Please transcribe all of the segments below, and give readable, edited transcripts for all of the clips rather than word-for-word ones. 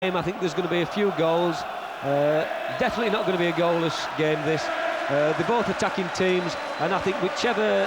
I think there's going to be a few goals. Definitely not going to be a goalless game, this. They're both attacking teams, and I think whichever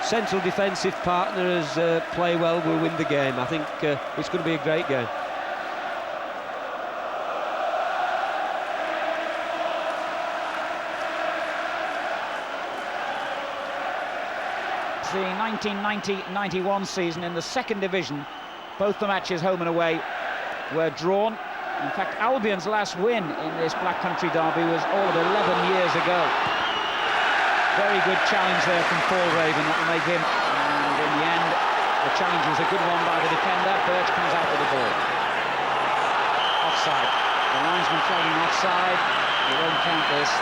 central defensive partners play well will win the game. I think it's going to be a great game. The 1990-91 season in the second division, both the matches home and away were drawn. In fact, Albion's last win in this Black Country derby was all of 11 years ago. Very good challenge there from Paul Raven, that will make him. And in the end, the challenge was a good one by the defender. Birch comes out with the ball. Offside. The linesman flagging offside. We won't count this.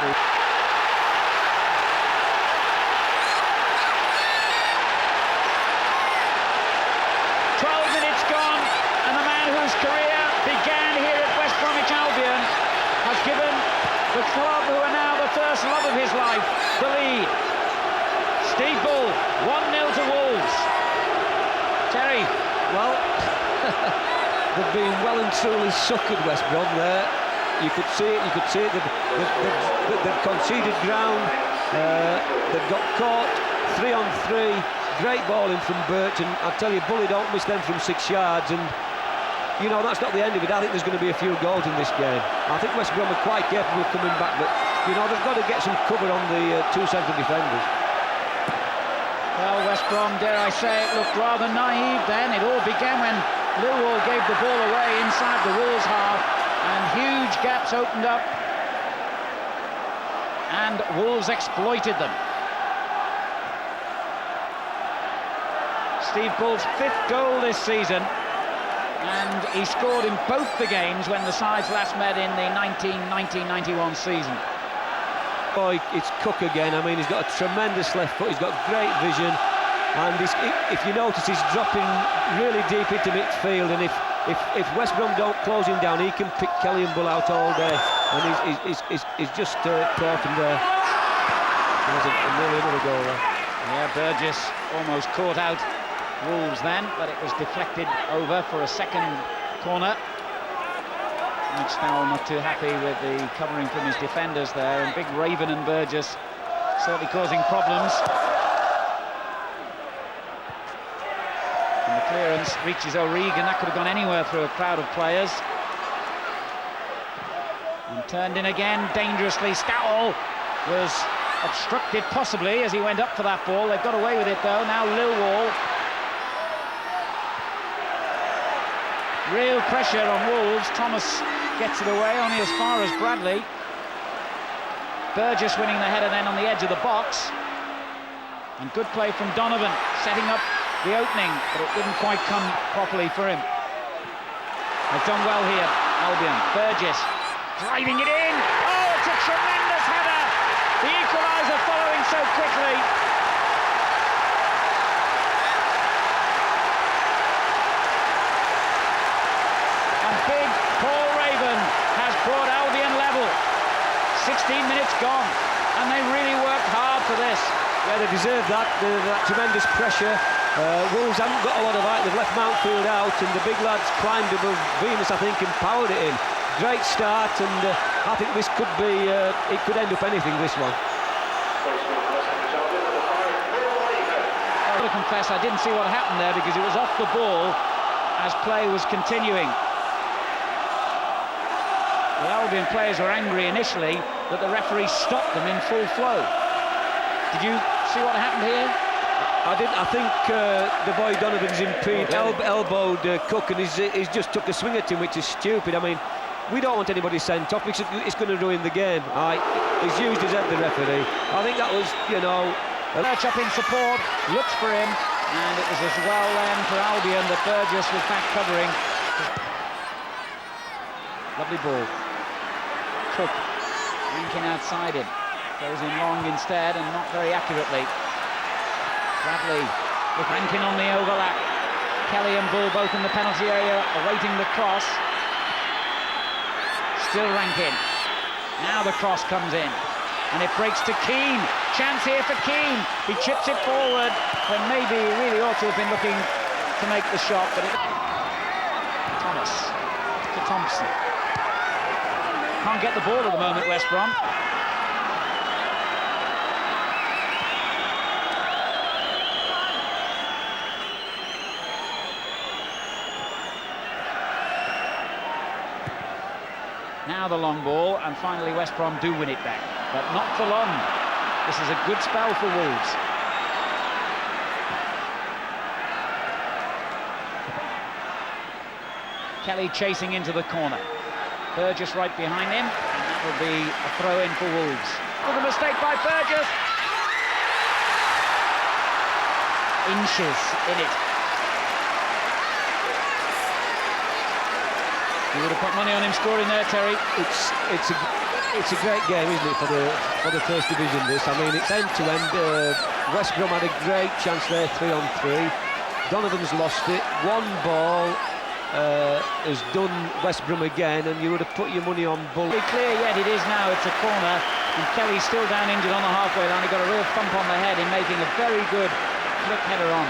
12 minutes gone, and the man whose career began here at West Bromwich Albion has given the club, who are now the first love of his life, the lead. Steve Bull, 1-0 to Wolves. Terry. Well, they've been well and truly suckered, West Brom there. You could see it, they've conceded ground, they've got caught 3 on 3. Great ball in from Birch, and I tell you, Bully don't miss them from 6 yards, and you know, that's not the end of it. I think there's going to be a few goals in this game. I think West Brom are quite capable of coming back, but you know, they've got to get some cover on the two central defenders. Well, West Brom, dare I say it, looked rather naive then. It all began when Millwall gave the ball away inside the Wolves half, and huge gaps opened up, and Wolves exploited them. Steve Bull's 5th goal this season, and he scored in both the games when the sides last met in the 1990-91 season. Boy, it's Cook again. I mean, he's got a tremendous left foot, he's got great vision, and if you notice, he's dropping really deep into midfield, and if West Brom don't close him down, he can pick Kelly and Bull out all day, and he's just caught him there. There's nearly another goal there. Yeah, Burgess almost caught out Wolves then, but it was deflected over for a second corner. Mike Stowell not too happy with the covering from his defenders there, and big Raven and Burgess certainly causing problems. And the clearance reaches O'Regan. That could have gone anywhere through a crowd of players. And turned in again dangerously. Stowell was obstructed possibly as he went up for that ball. They've got away with it though. Now Millwall. Real pressure on Wolves. Thomas gets it away only as far as Bradley. Burgess winning the header then on the edge of the box. And good play from Donovan, setting up the opening, but it didn't quite come properly for him. They've done well here, Albion. Burgess driving it in. Oh, it's a tremendous header. The equaliser following so quickly. Big Paul Raven has brought Albion level. 16 minutes gone, and they really worked hard for this. Yeah, they deserve that, that tremendous pressure. Wolves haven't got a lot of height, they've left Mountfield out, and the big lads climbed above Venus, I think, and powered it in. Great start, and I think this could be, it could end up anything, this one. I've got to confess, I didn't see what happened there because it was off the ball as play was continuing. The Albion players were angry initially that the referee stopped them in full flow. Did you see what happened here? I didn't. I think the boy Donovan's elbowed Cook, and he's just took a swing at him, which is stupid. I mean, we don't want anybody sent off because it's going to ruin the game. He's used his head, the referee. I think that was, you know... Birch up in support, looks for him, and it was as well then for Albion that Burgess was back covering. Lovely ball. Cook linking outside him, goes in long instead and not very accurately. Bradley with Rankin on the overlap. Kelly and Bull both in the penalty area awaiting the cross. Still Rankin. Now the cross comes in and it breaks to Keane. Chance here for Keane. He chips it forward when maybe he really ought to have been looking to make the shot, but Thomas Thompson. Can't get the ball at the moment, West Brom. Now the long ball, and finally West Brom do win it back, but not for long. This is a good spell for Wolves. Kelly chasing into the corner. Burgess right behind him, and that will be a throw-in for Wolves. With a mistake by Burgess. Inches in it. You would have put money on him scoring there, Terry. It's a great game, isn't it, for the first division? This, I mean, it's end to end. West Brom had a great chance there, 3-on-3. Donovan's lost it. One ball has done West Brom again, and you would have put your money on Bull. Pretty clear yet it is now. It's a corner, and Kelly's still down injured on the halfway line. He got a real thump on the head in making a very good flick header on.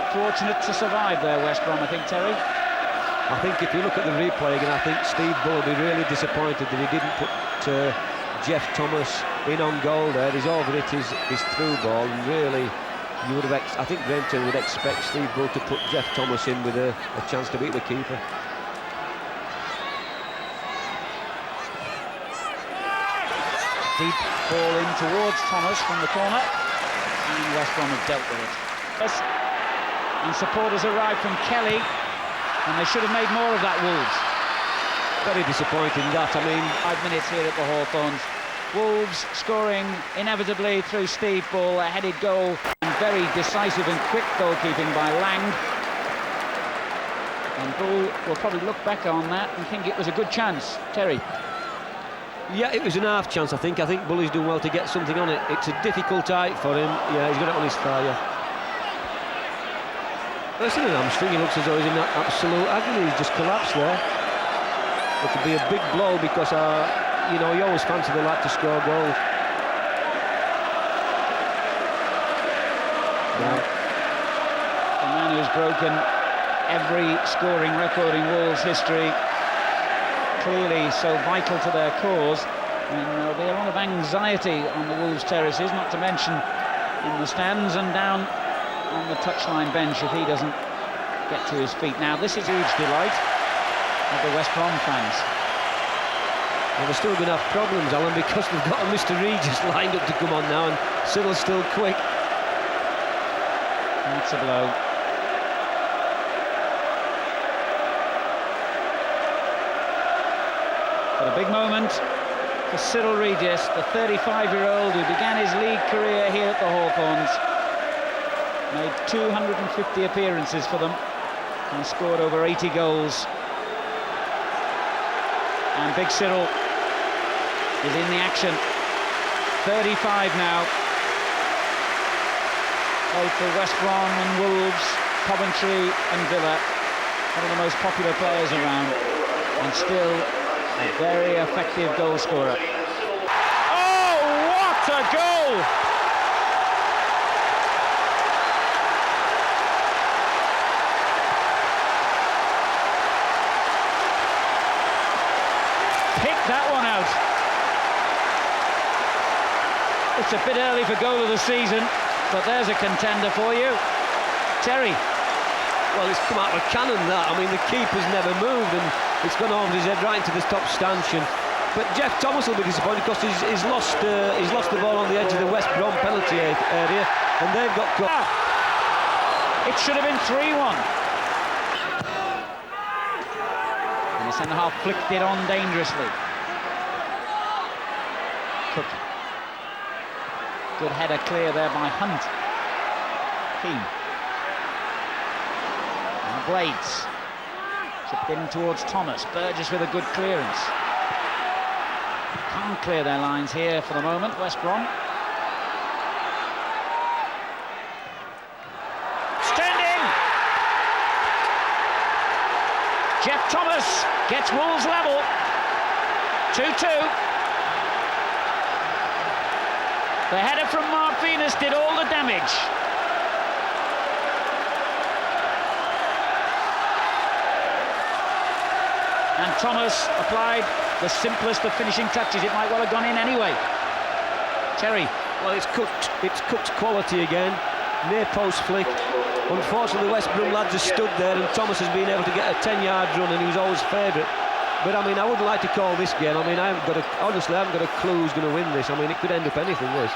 Fortunate to survive there, West Brom, I think, Terry. I think if you look at the replay again, I think Steve Bull will be really disappointed that he didn't put Jeff Thomas in on goal there. He's overhit his through ball, and really, you would have. I think Brenton would expect Steve Bull to put Jeff Thomas in with a chance to beat the keeper. Deep ball in towards Thomas from the corner, and West Brom have dealt with it. Yes. And supporters arrived from Kelly, and they should have made more of that, Wolves. Very disappointing that. I mean, 5 minutes here at the Hawthorns. Wolves scoring inevitably through Steve Bull, a headed goal, and very decisive and quick goalkeeping by Lang. And Bull will probably look back on that and think it was a good chance. Terry. Yeah, it was an half chance, I think. I think Bully's doing well to get something on it. It's a difficult height for him. Yeah, he's got it on his thigh, yeah. Listen to the hamstring, he looks as though he's in absolute agony. He's just collapsed there. It could be a big blow because, you know, you always fancy they like to score goals. Now, the man who's broken every scoring record in Wolves history, clearly so vital to their cause, and there'll be a lot of anxiety on the Wolves terraces, not to mention in the stands and down on the touchline bench if he doesn't get to his feet. Now, this is huge delight of the West Brom fans. Well, they're still going to have problems, Alan, because they've got a Mr. Regis lined up to come on now, and Siddle's still quick. That's a blow. But a big moment for Cyril Regis, the 35-year-old who began his league career here at the Hawthorns. Made 250 appearances for them and scored over 80 goals. And Big Cyril is in the action. 35 now. Played for West Brom and Wolves, Coventry and Villa. One of the most popular players around, and still a very effective goal scorer. Oh, what a goal! That one out. It's a bit early for goal of the season, but there's a contender for you. Terry. Well, it's come out of a cannon, that. I mean, the keeper's never moved, and it's gone over his head right into the top stanchion. But Jeff Thomas will be disappointed because he's lost the ball on the edge of the West Brom penalty area, and they've got... It should have been 3-1. And the centre-half flicked it on dangerously. Cook. Good header clear there by Hunt. Keane. Now Blades. Chipped in towards Thomas. Burgess with a good clearance. Can't clear their lines here for the moment, West Brom. Standing! Jeff Thomas gets Wolves level. 2-2. The header from Mark Venus did all the damage. And Thomas applied the simplest of finishing touches. It might well have gone in anyway. Terry. Well, it's cooked quality again. Near post flick. Unfortunately, the West Brom lads have stood there, and Thomas has been able to get a 10-yard run, and he was always favourite. But I mean, I wouldn't like to call this game. I mean, honestly, I haven't got a clue who's going to win this. I mean, it could end up anything worse.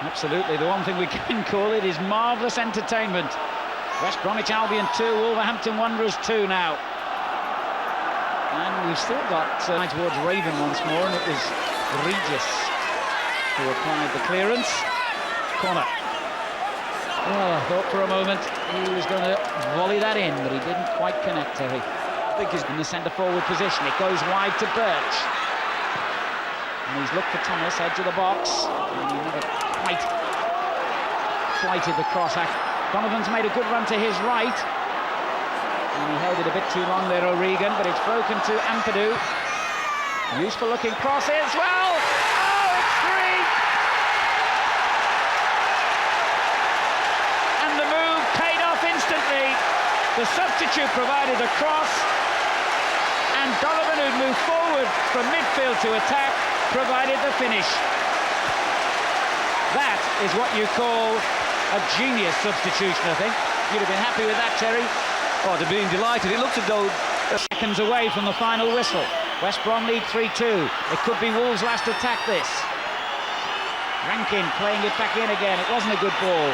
Absolutely. The one thing we can call it is marvellous entertainment. West Bromwich Albion 2, Wolverhampton Wanderers 2 now. And we've still got towards Raven once more, and it was Regis who applied the clearance. Corner. Oh, I thought for a moment he was going to volley that in, but he didn't quite connect, Terry. I think he's in the centre-forward position. It goes wide to Birch. And he's looked for Thomas, edge of the box. And he never quite flighted the cross. Donovan's made a good run to his right. And he held it a bit too long there, O'Regan, but it's broken to Ampadu. Useful looking crosses. Well, oh, it's three! And the move paid off instantly. The substitute provided the cross, and Donovan, who'd moved forward from midfield to attack, provided the finish. That is what you call a genius substitution, I think. You'd have been happy with that, Terry. Oh, they're being delighted. It looks as though... Seconds away from the final whistle. West Brom lead 3-2. It could be Wolves' last attack, this. Rankin playing it back in again. It wasn't a good ball.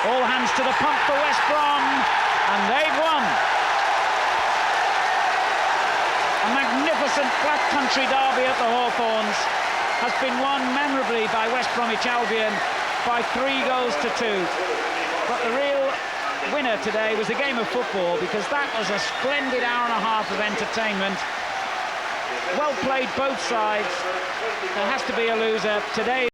All hands to the pump for West Brom, and they've won. A magnificent Black Country derby at the Hawthorns has been won memorably by West Bromwich Albion by 3 goals to 2. But the real winner today was the game of football, because that was a splendid hour and a half of entertainment. Well played both sides. There has to be a loser today.